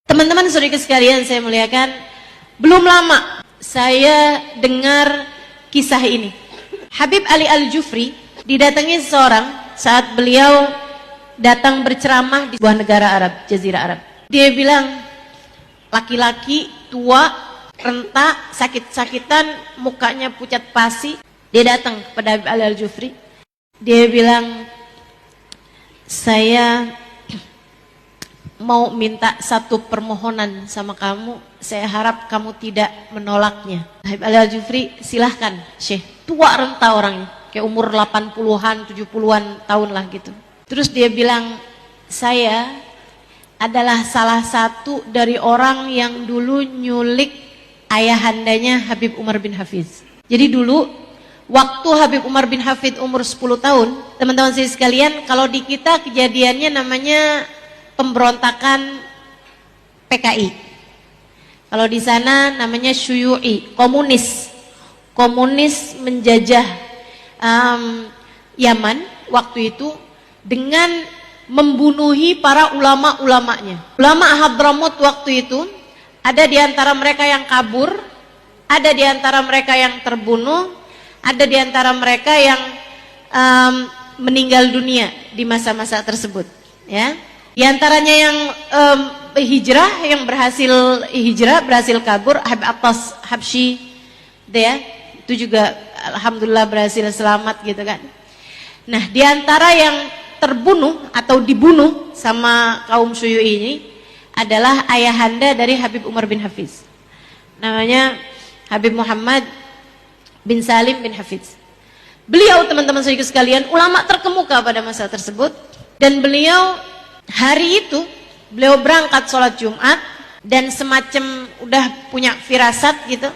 Teman-teman saudara sekalian saya muliakan, belum lama saya dengar kisah ini. Habib Ali Al-Jufri didatangi seseorang saat beliau datang berceramah di sebuah negara Arab, Jazirah Arab. Dia bilang, laki-laki tua, renta, sakit-sakitan, mukanya pucat pasi. Dia datang kepada Habib Ali Al-Jufri. Dia bilang, saya mau minta satu permohonan sama kamu, saya harap kamu tidak menolaknya. Habib Ali Al-Jufri, silahkan Syekh. Tua renta orangnya, kayak umur 80-an, 70-an tahun lah gitu. Terus dia bilang, saya adalah salah satu dari orang yang dulu nyulik ayahandanya Habib Umar bin Hafiz. Jadi dulu waktu Habib Umar bin Hafid umur 10 tahun, teman-teman sekalian, kalau di kita kejadiannya namanya pemberontakan PKI. Kalau di sana namanya Syuyu'i, komunis menjajah Yaman waktu itu dengan membunuhi para ulama-ulamanya. Ulama Hadramut waktu itu ada di antara mereka yang kabur, ada di antara mereka yang terbunuh, ada di antara mereka yang meninggal dunia di masa-masa tersebut, ya. Di antaranya yang hijrah, yang berhasil hijrah, berhasil kabur, Habib Abbas Habsyi, dia itu juga alhamdulillah berhasil selamat gitu kan. Nah, di antara yang terbunuh atau dibunuh sama kaum Syuyu'i ini adalah ayahanda dari Habib Umar bin Hafiz. Namanya Habib Muhammad bin Salim bin Hafiz. Beliau, teman-teman sekalian, ulama terkemuka pada masa tersebut, dan beliau hari itu beliau berangkat sholat Jumat dan semacam udah punya firasat gitu.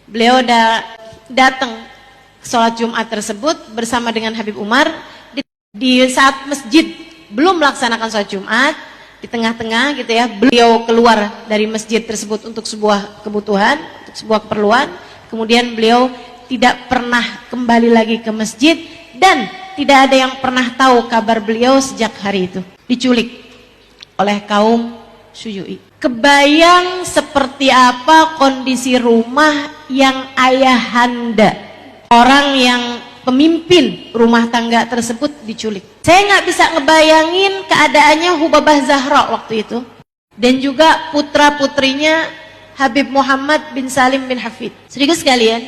Beliau udah datang sholat Jumat tersebut bersama dengan Habib Umar di saat masjid belum melaksanakan sholat Jumat, di tengah-tengah gitu ya, beliau keluar dari masjid tersebut untuk sebuah kebutuhan, untuk sebuah keperluan. Kemudian beliau tidak pernah kembali lagi ke masjid dan tidak ada yang pernah tahu kabar beliau sejak hari itu. Diculik oleh kaum Syuyu'i. Kebayang seperti apa kondisi rumah yang ayahanda, orang yang pemimpin rumah tangga tersebut diculik. Saya nggak bisa ngebayangin keadaannya Hubabah Zahra waktu itu, dan juga putra-putrinya Habib Muhammad bin Salim bin Hafid. Sedikit sekalian,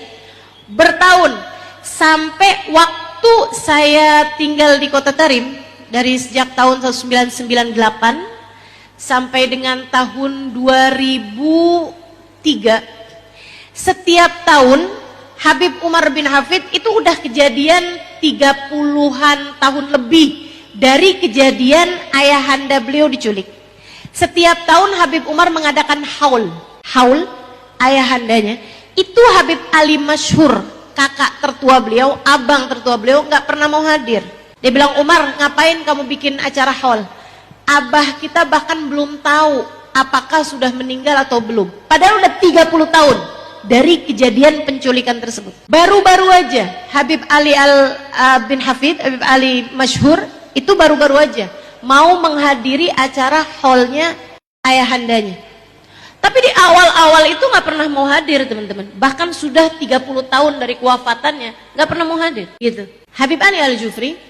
bertahun sampai waktu saya tinggal di Kota Tarim, dari sejak tahun 1998 sampai dengan tahun 2003, setiap tahun Habib Umar bin Hafid itu udah kejadian 30-an tahun lebih dari kejadian ayahanda beliau diculik. Setiap tahun Habib Umar mengadakan haul ayahandanya itu Habib Ali Masyhur, kakak tertua beliau, abang tertua beliau, nggak pernah mau hadir. Dia bilang, Umar, ngapain kamu bikin acara haul? Abah kita bahkan belum tahu apakah sudah meninggal atau belum. Padahal udah 30 tahun dari kejadian penculikan tersebut. Baru-baru aja Habib Ali bin Hafid, Habib Ali Masyhur itu baru-baru aja mau menghadiri acara haulnya ayahandanya. Tapi di awal-awal itu nggak pernah mau hadir, teman-teman. Bahkan sudah 30 tahun dari kewafatannya nggak pernah mau hadir gitu. Habib Ali Al-Jufri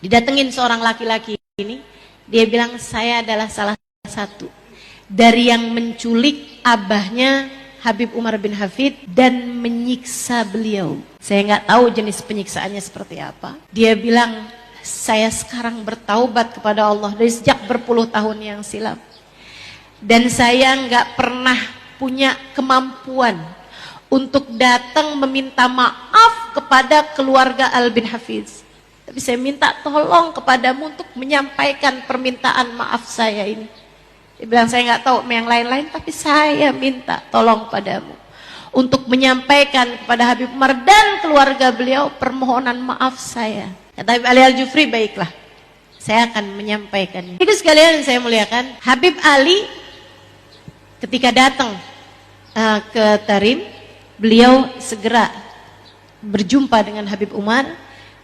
didatengin seorang laki-laki ini, dia bilang, saya adalah salah satu dari yang menculik abahnya Habib Umar bin Hafid dan menyiksa beliau. Saya nggak tahu jenis penyiksaannya seperti apa. Dia bilang, saya sekarang bertaubat kepada Allah dari sejak berpuluh tahun yang silam, dan saya nggak pernah punya kemampuan untuk datang meminta maaf kepada keluarga Al bin Hafiz. Tapi saya minta tolong kepadamu untuk menyampaikan permintaan maaf saya ini. Dia bilang, saya nggak tahu yang lain-lain, tapi saya minta tolong padamu untuk menyampaikan kepada Habib Umar dan keluarga beliau permohonan maaf saya. Kata Habib Ali Al-Jufri, baiklah, saya akan menyampaikannya. Itu sekalian saya muliakan, Habib Ali ketika datang ke Tarim, beliau segera berjumpa dengan Habib Umar,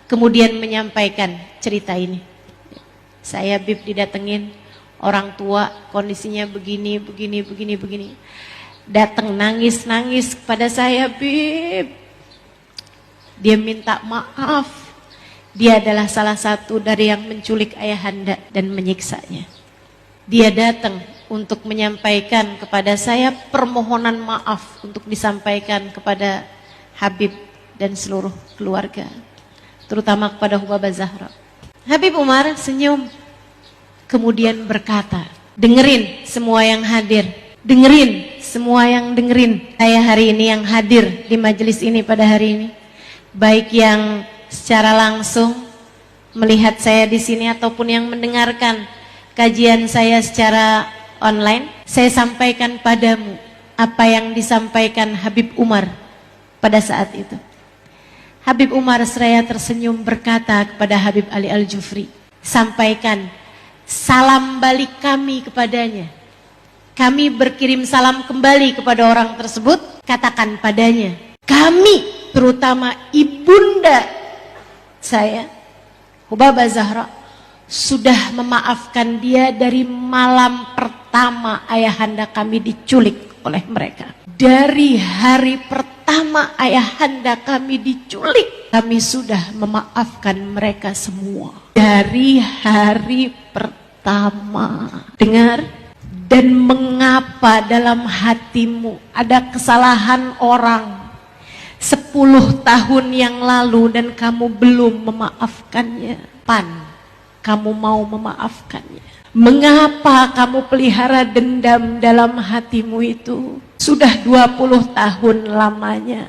kemudian menyampaikan cerita ini. Saya Habib didatengin orang tua kondisinya begini, begini. Datang nangis kepada saya, Bib. Dia minta maaf. Dia adalah salah satu dari yang menculik ayahanda dan menyiksanya. Dia datang untuk menyampaikan kepada saya permohonan maaf untuk disampaikan kepada Habib dan seluruh keluarga, terutama kepada Hubabah Zahra. Habib Umar senyum, kemudian berkata, dengerin semua yang hadir, dengerin semua yang dengerin saya hari ini, yang hadir di majelis ini pada hari ini, baik yang secara langsung melihat saya di sini ataupun yang mendengarkan kajian saya secara online. Saya sampaikan padamu apa yang disampaikan Habib Umar pada saat itu. Habib Umar seraya tersenyum berkata kepada Habib Ali Al-Jufri, sampaikan salam balik kami kepadanya. Kami berkirim salam kembali kepada orang tersebut. Katakan padanya, kami terutama ibunda saya, Hubabah Zahra, sudah memaafkan dia dari malam pertama ayahanda kami diculik oleh mereka. Dari hari pertama ayahanda kami diculik, kami sudah memaafkan mereka semua. Dari hari pertama. Dengar, dan mengapa dalam hatimu ada kesalahan orang 10 tahun yang lalu dan kamu belum memaafkannya? Pan, kamu mau memaafkannya? Mengapa kamu pelihara dendam dalam hatimu itu? Sudah 20 tahun lamanya.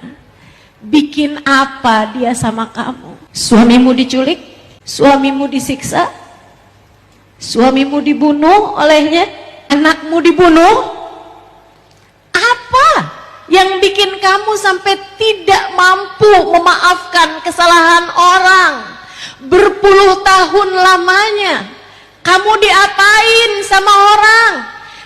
Bikin apa dia sama kamu? Suamimu diculik? Suamimu disiksa? Suamimu dibunuh olehnya? Anakmu dibunuh? Apa yang bikin kamu sampai tidak mampu memaafkan kesalahan orang? Berpuluh tahun lamanya kamu diapain sama orang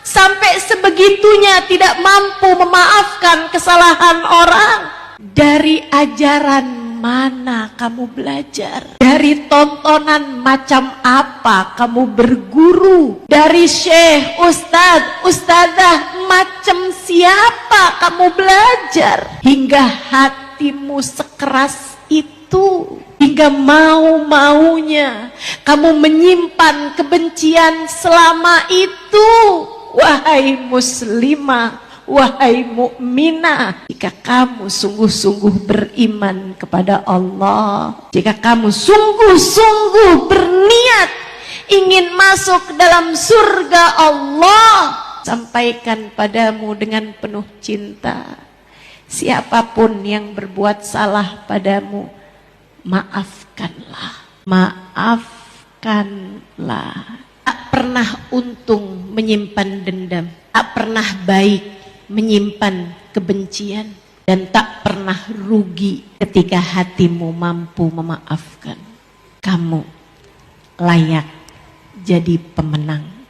sampai sebegitunya tidak mampu memaafkan kesalahan orang? Dari ajaran mana kamu belajar? Dari tontonan macam apa kamu berguru? Dari syekh, ustadz, ustadzah macam siapa kamu belajar? Hingga hatimu sekeras itu, hingga mau-maunya kamu menyimpan kebencian selama itu. Wahai muslimah, wahai mukminah, jika kamu sungguh-sungguh beriman kepada Allah, jika kamu sungguh-sungguh berniat ingin masuk dalam surga Allah, sampaikan padamu dengan penuh cinta, siapapun yang berbuat salah padamu, maafkanlah, maafkanlah. Tak pernah untung menyimpan dendam, tak pernah baik menyimpan kebencian, dan tak pernah rugi ketika hatimu mampu memaafkan. Kamu layak jadi pemenang.